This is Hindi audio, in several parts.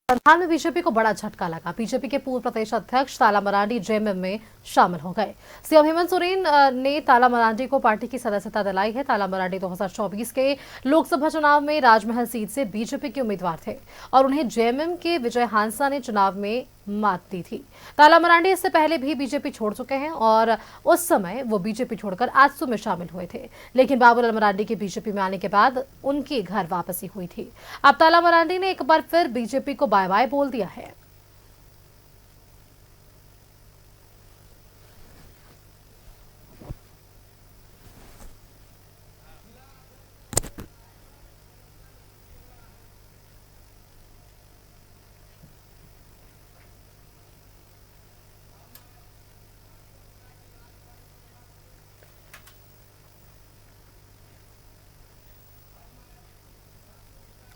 संथाल में बीजेपी को बड़ा झटका लगा। बीजेपी के पूर्व प्रदेश अध्यक्ष ताला मरांडी जेएमएम में शामिल हो गए। सीएम हेमंत सोरेन ने ताला मरांडी को पार्टी की सदस्यता दिलाई है। ताला मरांडी 2024 के लोकसभा चुनाव में राजमहल सीट से बीजेपी के उम्मीदवार थे और उन्हें जेएमएम के विजय हांसदा ने चुनाव में मात दी थी। ताला मरांडी इससे पहले भी बीजेपी छोड़ चुके हैं और उस समय वो बीजेपी छोड़कर आजसू में शामिल हुए थे, लेकिन बाबूलाल मरांडी के बीजेपी में आने के बाद उनकी घर वापसी हुई थी। अब ताला मरांडी ने एक बार फिर बीजेपी को बाय बाय बोल दिया है।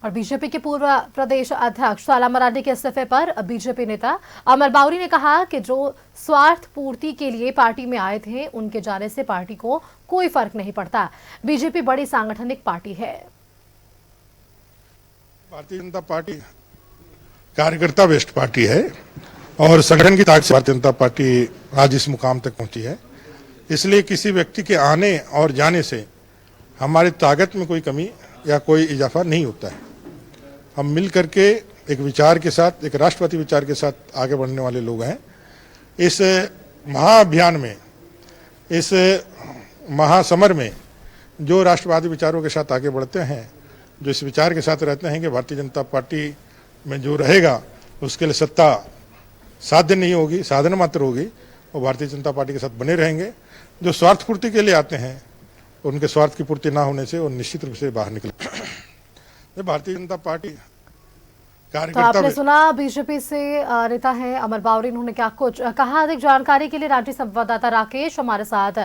और बीजेपी के पूर्व प्रदेश अध्यक्ष ताला मरांडी के इस्तीफे पर बीजेपी नेता अमर बावरी ने कहा कि जो स्वार्थ पूर्ति के लिए पार्टी में आए थे, उनके जाने से पार्टी को कोई फर्क नहीं पड़ता। बीजेपी बड़ी सांगठनिक पार्टी है। भारतीय जनता पार्टी कार्यकर्ता बेस्ड पार्टी है और संगठन की ताकत से भारतीय जनता पार्टी आज इस मुकाम तक पहुंची है। इसलिए किसी व्यक्ति के आने और जाने से हमारी ताकत में कोई कमी या कोई इजाफा नहीं होता है। हम मिल करके एक विचार के साथ, एक राष्ट्रवादी विचार के साथ आगे बढ़ने वाले लोग हैं। इस महाअभियान में, इस महासमर में जो राष्ट्रवादी विचारों के साथ आगे बढ़ते हैं, जो इस विचार के साथ रहते हैं कि भारतीय जनता पार्टी में जो रहेगा उसके लिए सत्ता साध्य नहीं होगी, साधन मात्र होगी, वो भारतीय जनता पार्टी के साथ बने रहेंगे। जो स्वार्थ पूर्ति के लिए आते हैं, उनके स्वार्थ की पूर्ति ना होने से वो निश्चित रूप से बाहर निकले। भारतीय जनता पार्टी तो आपने सुना बीजेपी से नेता है अमर बावरी, उन्होंने क्या कुछ कहा। अधिक जानकारी के लिए रांची संवाददाता राकेश हमारे साथ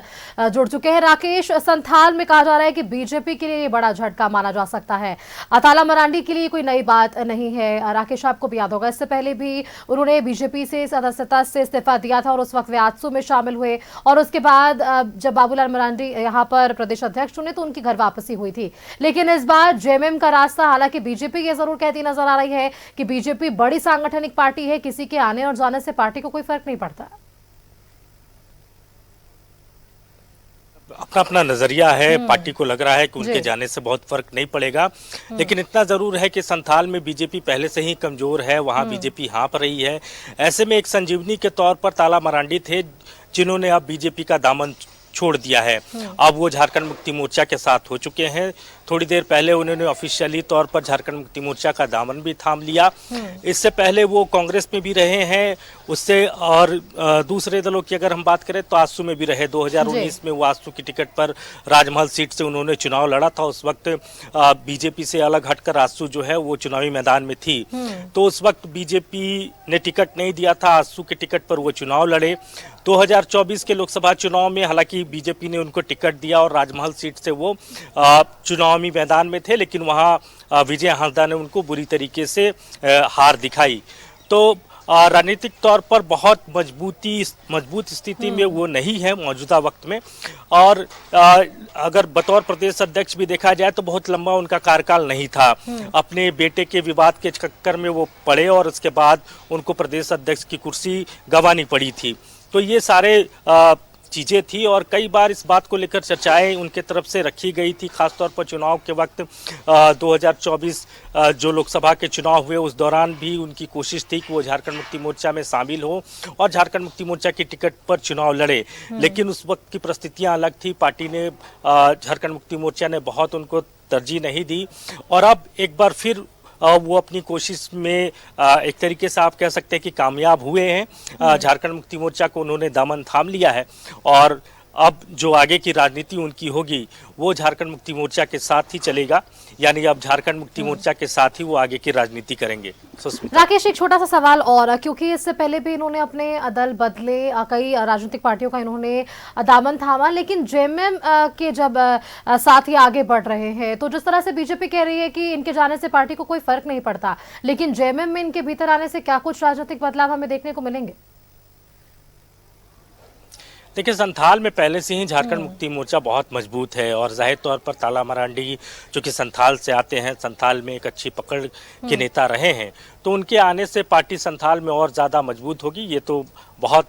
जुड़ चुके हैं। राकेश, संथाल में कहा जा रहा है कि बीजेपी के लिए बड़ा झटका माना जा सकता है। ताला मरांडी के लिए कोई नई बात नहीं है। राकेश, आपको भी याद होगा इससे पहले भी उन्होंने बीजेपी से सदस्यता से इस्तीफा दिया था और उस वक्त वे आजसू में शामिल हुए और उसके बाद जब बाबूलाल मरांडी यहाँ पर प्रदेश अध्यक्ष चुने तो उनकी घर वापसी हुई थी। लेकिन इस बार जेएमएम का रास्ता, हालांकि बीजेपी ये जरूर कहती नजर आ रही है कि बीजेपी बड़ी सांगठनिक पार्टी है, किसी के आने और जाने से पार्टी को कोई फर्क नहीं पड़ता। अपना अपना नजरिया है। पार्टी को लग रहा है कि उनके जाने से बहुत फर्क नहीं पड़ेगा, लेकिन इतना जरूर है कि संथाल में बीजेपी पहले से ही कमजोर है, वहां बीजेपी हाँप रही है। ऐसे में एक संजीवनी के तौर पर ताला मरांडी थे, जिन्होंने अब बीजेपी का दामन छोड़ दिया है। अब वो झारखंड मुक्ति मोर्चा के साथ हो चुके हैं। थोड़ी देर पहले उन्होंने ऑफिशियली तौर पर झारखंड मुक्ति मोर्चा का दामन भी थाम लिया। इससे पहले वो कांग्रेस में भी रहे हैं, उससे और दूसरे दलों की अगर हम बात करें तो आजसू में भी रहे। 2019 में वो आजसू की टिकट पर राजमहल सीट से उन्होंने चुनाव लड़ा था। उस वक्त बीजेपी से अलग हटकर आजसू जो है वो चुनावी मैदान में थी, तो उस वक्त बीजेपी ने टिकट नहीं दिया था, आजसू के टिकट पर वो चुनाव लड़े। 2024 के लोकसभा चुनाव में हालांकि बीजेपी ने उनको टिकट दिया और राजमहल सीट से वो चुनावी मैदान में थे, लेकिन वहां विजय हांसदा ने उनको बुरी तरीके से हार दिखाई। तो राजनीतिक तौर पर बहुत मजबूत स्थिति में वो नहीं है मौजूदा वक्त में। और अगर बतौर प्रदेश अध्यक्ष भी देखा जाए तो बहुत लंबा उनका कार्यकाल नहीं था। अपने बेटे के विवाद के चक्कर में वो पड़े और उसके बाद उनको प्रदेश अध्यक्ष की कुर्सी गंवानी पड़ी थी। तो ये सारे चीज़ें थी और कई बार इस बात को लेकर चर्चाएं उनके तरफ से रखी गई थी, खासतौर पर चुनाव के वक्त 2024 जो लोकसभा के चुनाव हुए उस दौरान भी उनकी कोशिश थी कि वो झारखंड मुक्ति मोर्चा में शामिल हो और झारखंड मुक्ति मोर्चा की टिकट पर चुनाव लड़े। लेकिन उस वक्त की परिस्थितियां अलग थी। पार्टी ने, झारखंड मुक्ति मोर्चा ने बहुत उनको तरजीह नहीं दी और अब एक बार फिर वो अपनी कोशिश में एक तरीके से आप कह सकते हैं कि कामयाब हुए हैं। झारखंड मुक्ति मोर्चा को उन्होंने दामन थाम लिया है और अब जो आगे की राजनीति उनकी होगी वो झारखंड मुक्ति मोर्चा के साथ ही चलेगा, यानी अब झारखंड मुक्ति मोर्चा के साथ ही वो आगे की राजनीति करेंगे। राकेश, एक छोटा सा सवाल और, क्योंकि इससे पहले भी इन्होंने अपने दल बदले, कई राजनीतिक पार्टियों का इन्होंने दामन थामा, लेकिन जेएमएम के जब साथ ही आगे बढ़ रहे हैं तो जिस तरह से बीजेपी कह रही है कि इनके जाने से पार्टी को कोई फर्क नहीं पड़ता, लेकिन जेएमएम में इनके भीतर आने से क्या कुछ राजनीतिक बदलाव हमें देखने को मिलेंगे? देखिए, संथाल में पहले से ही झारखंड मुक्ति मोर्चा बहुत मजबूत है और जाहिर तौर पर ताला मरांडी जो कि संथाल से आते हैं, संथाल में एक अच्छी पकड़ के नेता रहे हैं, तो उनके आने से पार्टी संथाल में और ज़्यादा मजबूत होगी, ये तो बहुत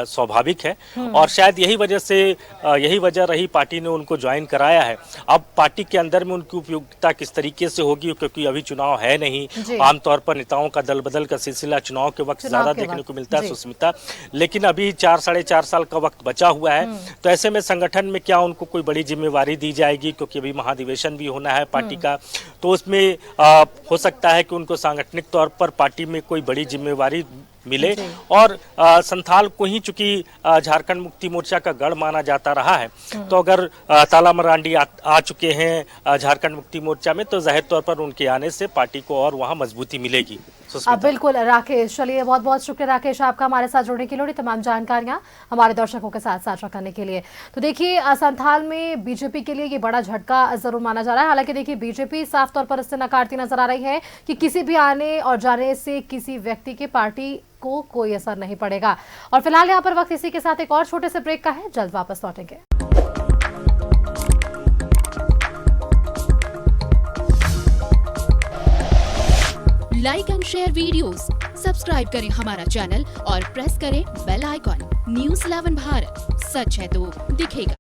स्वाभाविक है। और शायद यही वजह रही पार्टी ने उनको ज्वाइन कराया है। अब पार्टी के अंदर में उनकी उपयोगिता किस तरीके से होगी, क्योंकि अभी चुनाव है नहीं। आमतौर पर नेताओं का दल बदल का सिलसिला चुनाव के वक्त ज़्यादा देखने को मिलता है सुस्मिता, लेकिन अभी 4 साढ़े 4 साल का वक्त बचा हुआ है। तो ऐसे में संगठन में क्या उनको कोई बड़ी जिम्मेवारी दी जाएगी, क्योंकि अभी महाधिवेशन भी होना है पार्टी का, तो उसमें हो सकता है कि उनको सांगठनिक तौर पर पार्टी में कोई बड़ी जिम्मेवारी मिले। और संथाल को ही चूंकि झारखंड मुक्ति मोर्चा का गढ़ माना जाता रहा है, तो अगर ताला मरांडी आ चुके हैं झारखंड मुक्ति मोर्चा में, तो जाहिर तौर पर उनके आने से पार्टी को और वहां मजबूती मिलेगी। बिल्कुल राकेश, चलिए बहुत बहुत शुक्रिया राकेश आपका हमारे साथ जुड़ने के लिए, तमाम जानकारियां हमारे दर्शकों के साथ साझा करने के लिए। तो देखिए संथाल में बीजेपी के लिए ये बड़ा झटका जरूर माना जा रहा है। हालांकि देखिए बीजेपी साफ तौर पर इससे नकारती नजर आ रही है कि किसी भी आने और जाने से किसी व्यक्ति की पार्टी को कोई असर नहीं पड़ेगा। और फिलहाल यहाँ पर वक्त इसी के साथ एक और छोटे से ब्रेक का है, जल्द वापस लौटेंगे। Like and share videos, subscribe करें हमारा चैनल और प्रेस करें बेल आइकॉन। न्यूज़ 11 भारत, सच है तो दिखेगा।